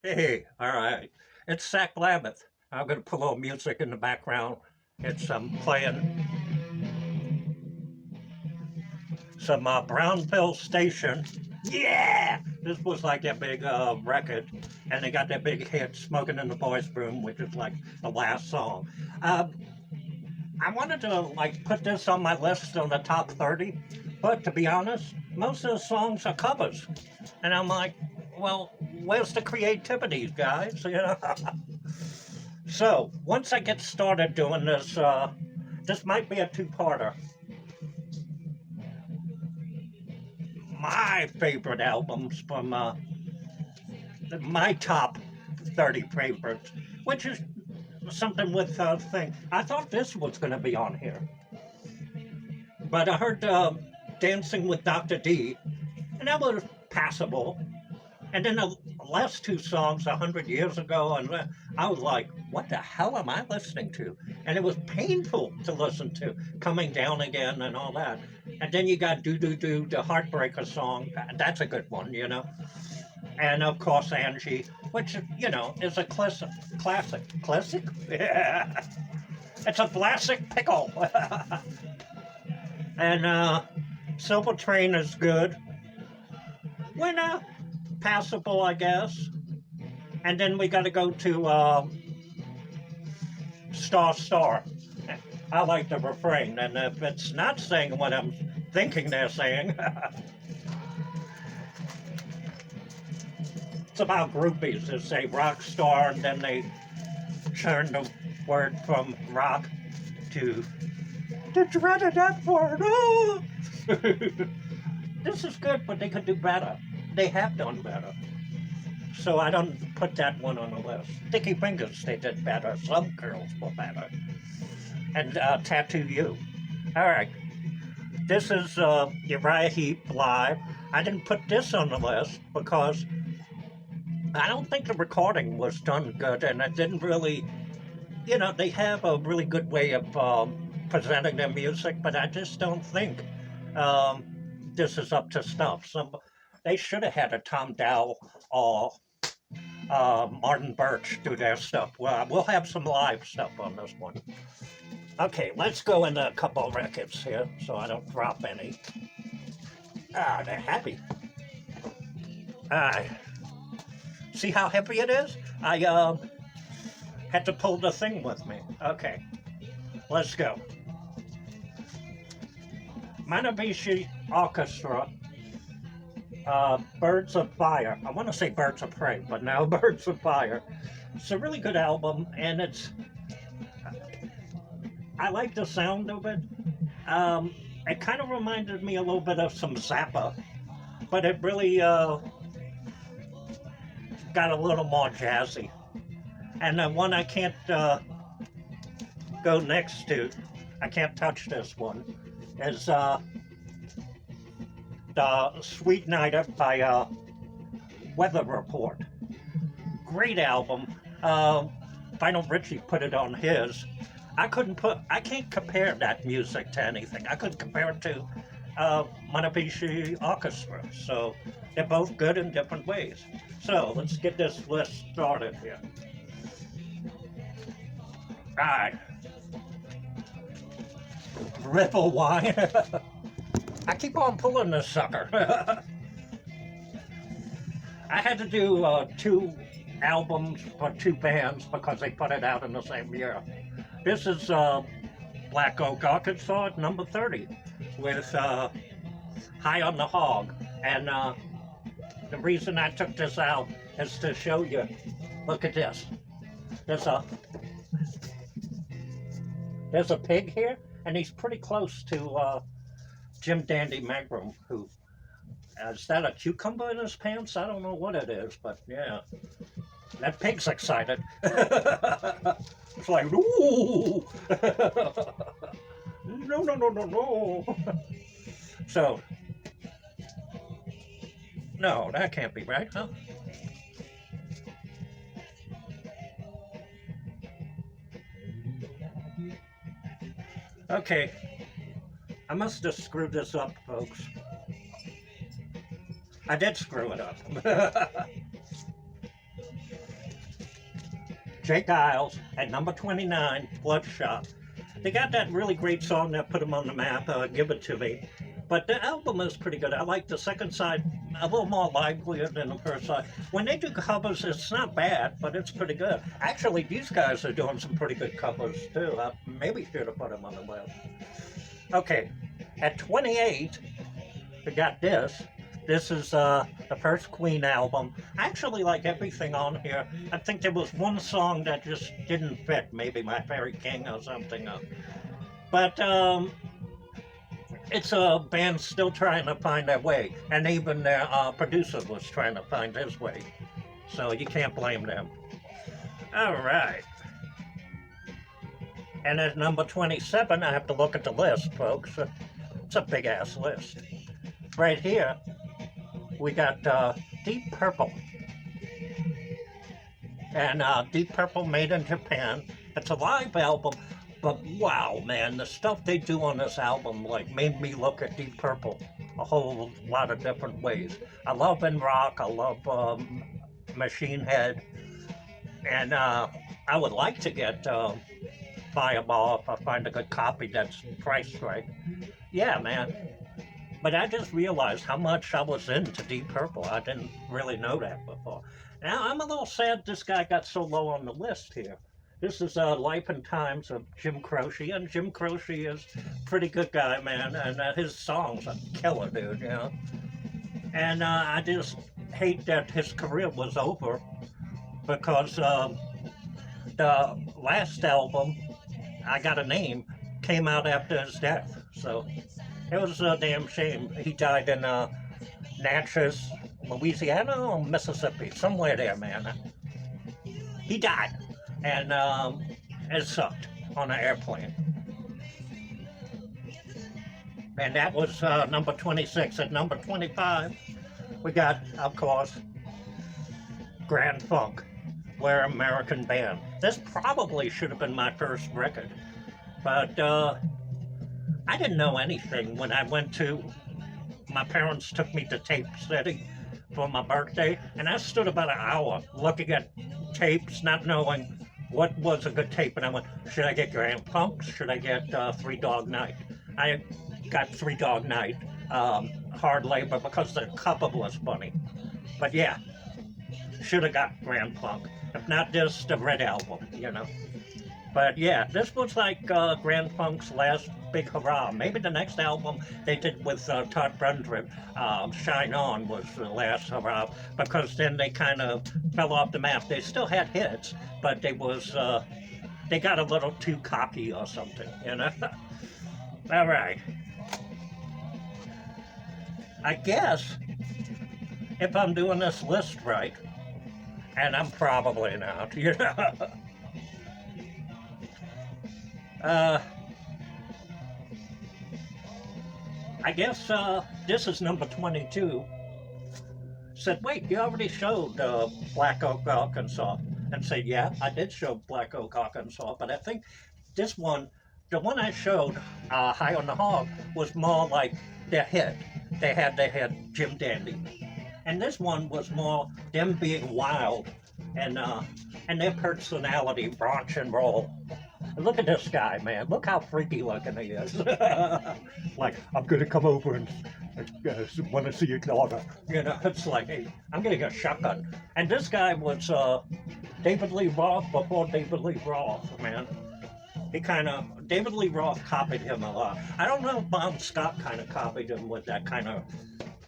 Hey, all right. It's Sack Labbeth. I'm going to put a little music in the background. It's playing some Brownsville station. Yeah! This was like a big record, and they got that big hit, Smoking in the Boys' Room, which is like the last song. Um, I wanted to like put this on my list on the top 30, but to be honest, most of the songs are covers. And I'm like, well, where's the creativity, guys? You know? So once I get started doing this, this might be a two-parter. My favorite albums from my top 30 favorites, which is something with thing. I thought this was going to be on here, but I heard Dancing with Dr. D, and that was passable. And then the last two songs, 100 years ago, and I was like, what the hell am I listening to? And it was painful to listen to, Coming Down Again and all that. And then you got Do Do Do, the Heartbreaker song. That's a good one, you know. And of course, Angie, which, you know, is a classic. Classic? Classic? Yeah. It's a classic pickle. And Silver Train is good. Winner, passable, I guess. And then we got to go to Star Star. I like the refrain, and if it's not saying what I'm thinking they're saying, it's about groupies that say rock star, and then they turn the word from rock to the dreaded F word. Oh! This is good, but they could do better. They have done better. So I don't put that one on the list. Sticky Fingers, they did better. Some girls were better. And Tattoo You. All right. This is Uriah Heep live. I didn't put this on the list because I don't think the recording was done good, and it didn't really, you know, they have a really good way of presenting their music, but I just don't think this is up to snuff. They should have had a Tom Dowell or Martin Birch do their stuff. Well, we'll have some live stuff on this one. Okay, let's go into a couple of records here so I don't drop any. Ah, they're happy. See how heavy it is? I had to pull the thing with me. Okay, let's go. Manabishi Orchestra, Birds of Fire. I want to say Birds of Prey, but now Birds of Fire. It's a really good album, and I like the sound of it. It kind of reminded me a little bit of some Zappa, but it really got a little more jazzy. And the one I can't go next to, I can't touch this one, is the Sweet Nighter by Weather Report. Great album. Final Richie put it on his. I can't compare that music to anything. I couldn't compare it to Manabishi Orchestra. So they're both good in different ways. So let's get this list started here. All right. Ripple Wine. I keep on pulling this sucker. I had to do two albums for two bands because they put it out in the same year. This is Black Oak, Arkansas at number 30 with High on the Hog. And the reason I took this out is to show you, look at this. There's a pig here, and he's pretty close to Jim Dandy Magrum, who, is that a cucumber in his pants? I don't know what it is, but yeah. That pig's excited. It's like, ooh! No, no, no, no, no. So, no, that can't be right, huh? Okay, I must have screwed this up, folks. I did screw it up. Jake Isles at number 29, Bloodshot. They got that really great song that put them on the map, Give It To Me. But the album is pretty good. I like the second side a little more livelier than the first side. When they do covers, it's not bad, but it's pretty good. Actually, these guys are doing some pretty good covers too. I maybe should have put them on the list. Okay, at 28, we got this. This is the first Queen album. I actually like everything on here. I think there was one song that just didn't fit, maybe My Fairy King or something. But it's a band still trying to find their way, and even their producer was trying to find his way. So you can't blame them. All right. And at number 27, I have to look at the list, folks. It's a big-ass list. Right here, we got Deep Purple. And Deep Purple made in Japan. It's a live album, but wow, man, the stuff they do on this album like made me look at Deep Purple a whole lot of different ways. I love In Rock, I love Machine Head, and I would like to get Fireball if I find a good copy that's priced right. Yeah, man. But I just realized how much I was into Deep Purple. I didn't really know that before. Now, I'm a little sad this guy got so low on the list here. This is Life and Times of Jim Croce, and Jim Croce is a pretty good guy, man, and his songs are killer, dude, you know. And I just hate that his career was over because the last album, I Got a Name, came out after his death, so it was a damn shame. He died in Natchez, Louisiana or Mississippi, somewhere there, man. He died, and it sucked on an airplane. And that was number 26. At number 25, we got, of course, Grand Funk, We're American Band. This probably should have been my first record, but I didn't know anything when I went to, my parents took me to Tape City for my birthday, and I stood about an hour looking at tapes, not knowing what was a good tape, and I went, should I get Grand Funk? Should I get Three Dog Night? I got Three Dog Night, Hard Labor, because the cover was funny. But yeah, should have got Grand Funk. If not just the Red Album, you know. But yeah, this was like Grand Funk's last big hurrah. Maybe the next album they did with Todd Rundgren, Shine On, was the last hurrah, because then they kind of fell off the map. They still had hits, but they got a little too cocky or something, you know? All right. I guess if I'm doing this list right, and I'm probably not, you know? I guess this is number 22. Said, wait, you already showed Black Oak, Arkansas. And said, yeah, I did show Black Oak, Arkansas, but I think this one, the one I showed, High on the Hog, was more like their hit. They had Jim Dandy. And this one was more them being wild and their personality, rock and roll. And look at this guy, man. Look how freaky looking he is. Like, I'm gonna come over and want to see your daughter. You know, it's like, hey, I'm getting a shotgun. And this guy was David Lee Roth before David Lee Roth, man. He David Lee Roth copied him a lot. I don't know if Bon Scott kind of copied him with that kind of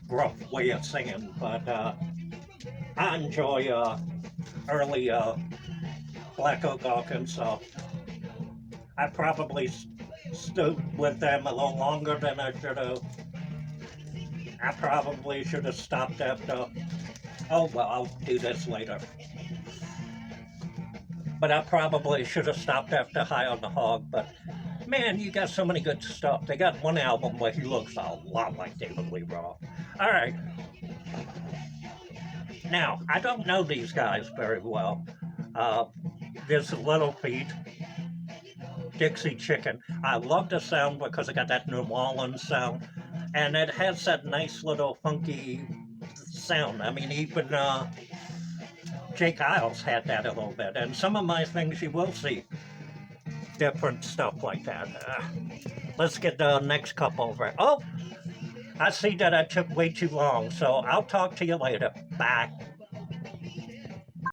gruff way of singing, but I enjoy early Black Oak, Arkansas. I probably stood with them a little longer than I should have. I probably should have stopped after, oh well, I'll do this later. But I probably should have stopped after High on the Hog, but man, you got so many good stuff. They got one album where he looks a lot like David Lee Roth. All right. Now, I don't know these guys very well. There's Little Feat, Dixie Chicken. I love the sound because it got that New Orleans sound, and it has that nice little funky sound. I mean, even Jake Isles had that a little bit, and some of my things you will see different stuff like that. Let's get the next cup over. Oh, I see that I took way too long, so I'll talk to you later. Bye.